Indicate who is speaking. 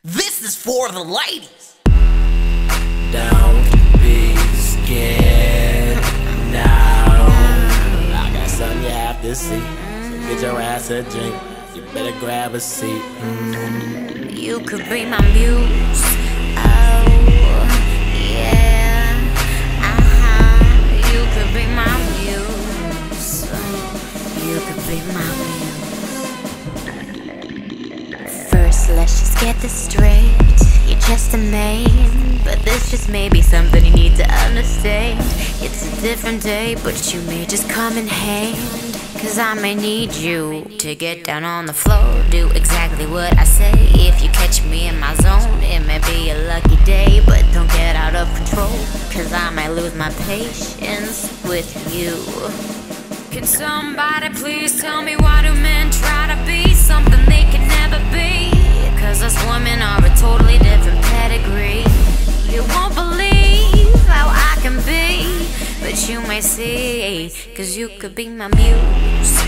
Speaker 1: This is for the ladies.
Speaker 2: Don't be scared now. I got something you have to see. So get your ass a drink. You better grab a seat.
Speaker 3: You could be my muse. Oh, yeah. You could be my muse. You could be my muse. First, let's just get this straight. You're just a man, but this just may be something you need to understand. It's a different day, but you may just come in hand. Cause I may need you to get down on the floor, do exactly what I say. If you catch me in my zone, it may be a lucky day, but don't get out of control, cause I might lose my patience with you. Can somebody please tell me why do men try to be something they can never be? Cause us women are a totally different pedigree. You won't believe how I can be, but you may see, cause you could be my muse.